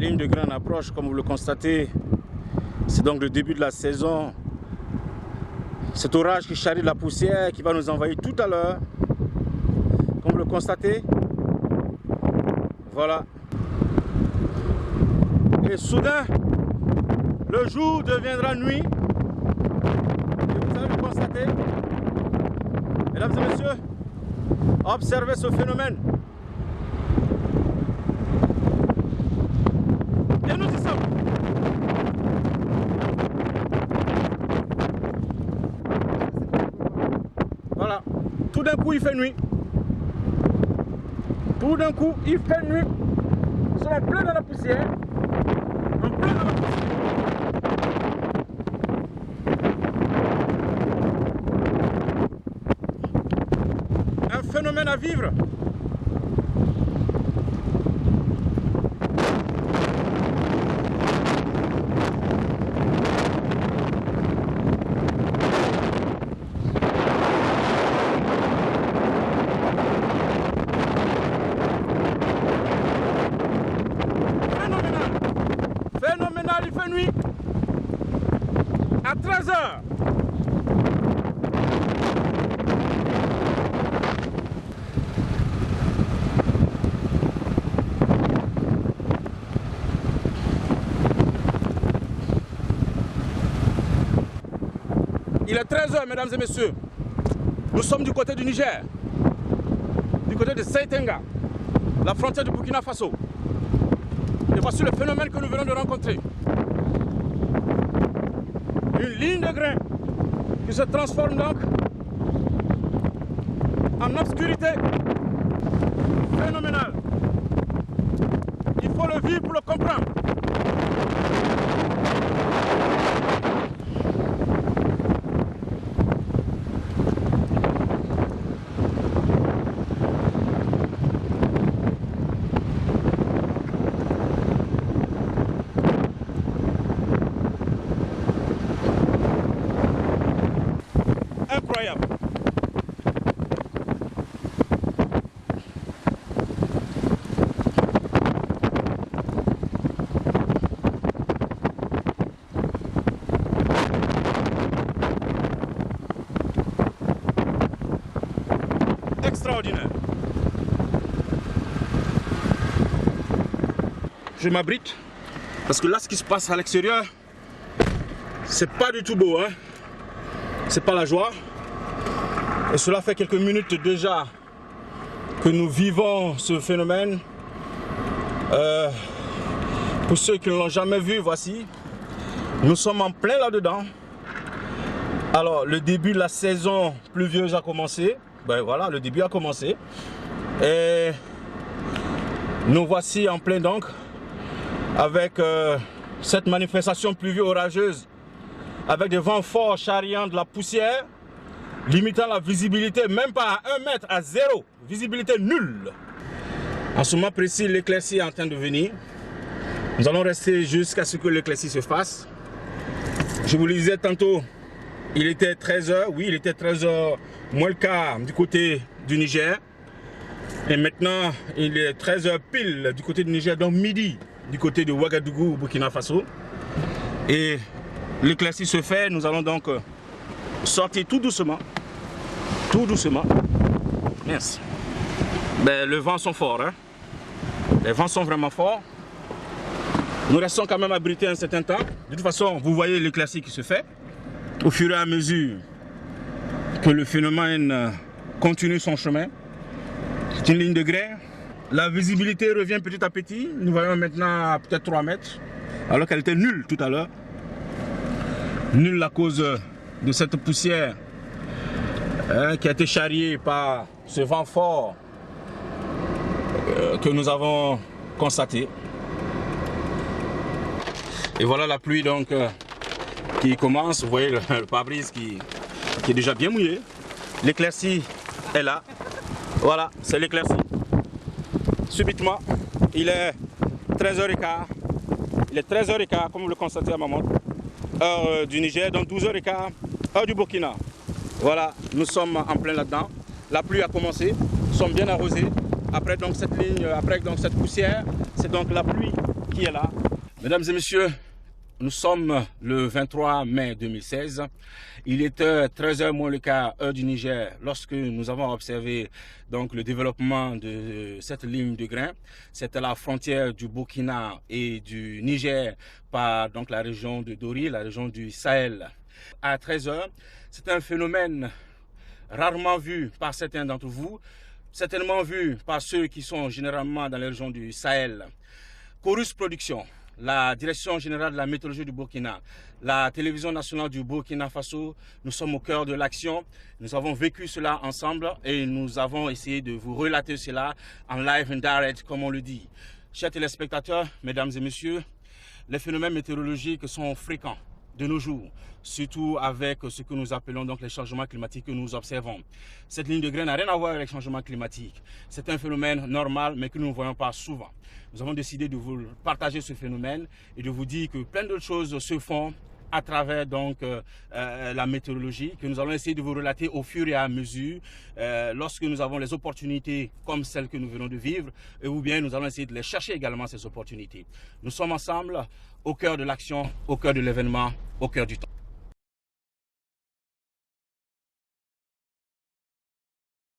ligne de grain approche, comme vous le constatez. C'est donc le début de la saison. Cet orage qui charrie de la poussière qui va nous envahir tout à l'heure. Comme vous le constatez. Voilà. Et soudain, le jour deviendra nuit. Et vous allez le constater. Mesdames et messieurs, observez ce phénomène. Et nous y sommes. Voilà. Tout d'un coup, il fait nuit. Tout d'un coup, il fait nuit. Nous sommes en plein dans la poussière. En plein dans la poussière. Un phénomène à vivre. Phénoménal, il fait nuit à 13 h. Il est 13 h, mesdames et messieurs. Nous sommes du côté du Niger, du côté de Saïtenga, la frontière du Burkina Faso. Et voici le phénomène que nous venons de rencontrer. Une ligne de grain qui se transforme donc en obscurité phénoménale. Il faut le vivre pour le comprendre. Incroyable. Extraordinaire. Je m'abrite parce que là, ce qui se passe à l'extérieur, c'est pas du tout beau, hein. C'est pas la joie. Et cela fait quelques minutes déjà que nous vivons ce phénomène. Pour ceux qui ne l'ont jamais vu, voici. Nous sommes en plein là-dedans. Alors, le début de la saison pluvieuse a commencé. Ben voilà, le début a commencé. Et nous voici en plein donc avec cette manifestation pluvio-orageuse, avec des vents forts charriant de la poussière, limitant la visibilité même pas à 1 mètre, à 0, visibilité nulle. En ce moment précis, l'éclaircie est en train de venir. Nous allons rester jusqu'à ce que l'éclaircie se fasse. Je vous le disais tantôt, il était 13 h, oui, il était 13 h moins le quart du côté du Niger. Et maintenant, il est 13 h pile du côté du Niger, donc midi du côté de Ouagadougou, Burkina Faso. Et l'éclaircie se fait, nous allons donc sortir tout doucement. Tout doucement. Merci. Ben, les vents sont forts, hein. Les vents sont vraiment forts. Nous restons quand même abrités un certain temps. De toute façon, vous voyez l'éclaircie qui se fait. Au fur et à mesure que le phénomène continue son chemin. C'est une ligne de grain. La visibilité revient petit à petit. Nous voyons maintenant peut-être 3 mètres. Alors qu'elle était nulle tout à l'heure. Nulle à cause de cette poussière qui a été charriée par ce vent fort que nous avons constaté. Et voilà la pluie donc qui commence. Vous voyez le pare-brise qui est déjà bien mouillé. L'éclaircie est là. Voilà, c'est l'éclaircie. Subitement, il est 13 h 15. Il est 13 h 15, comme vous le constatez à ma montre. Heure du Niger, donc 12 h 15, heure du Burkina. Voilà, nous sommes en plein là-dedans. La pluie a commencé, nous sommes bien arrosés. Après donc cette ligne, après donc cette poussière, c'est donc la pluie qui est là. Mesdames et messieurs, nous sommes le 23 mai 2016. Il était 13h moins le quart, heure du Niger, lorsque nous avons observé donc, le développement de cette ligne de grain. C'était la frontière du Burkina et du Niger par donc, la région de Dori, la région du Sahel. À 13h, c'est un phénomène rarement vu par certains d'entre vous, certainement vu par ceux qui sont généralement dans les régions du Sahel. Chorus Production, la Direction générale de la météorologie du Burkina, la télévision nationale du Burkina Faso, nous sommes au cœur de l'action. Nous avons vécu cela ensemble et nous avons essayé de vous relater cela en live and direct, comme on le dit. Chers téléspectateurs, mesdames et messieurs, les phénomènes météorologiques sont fréquents de nos jours, surtout avec ce que nous appelons donc les changements climatiques que nous observons. Cette ligne de grain n'a rien à voir avec les changements climatiques. C'est un phénomène normal, mais que nous ne voyons pas souvent. Nous avons décidé de vous partager ce phénomène et de vous dire que plein d'autres choses se font à travers donc la météorologie, que nous allons essayer de vous relater au fur et à mesure, lorsque nous avons les opportunités comme celles que nous venons de vivre, ou bien nous allons essayer de les chercher également, ces opportunités. Nous sommes ensemble au cœur de l'action, au cœur de l'événement, au cœur du temps.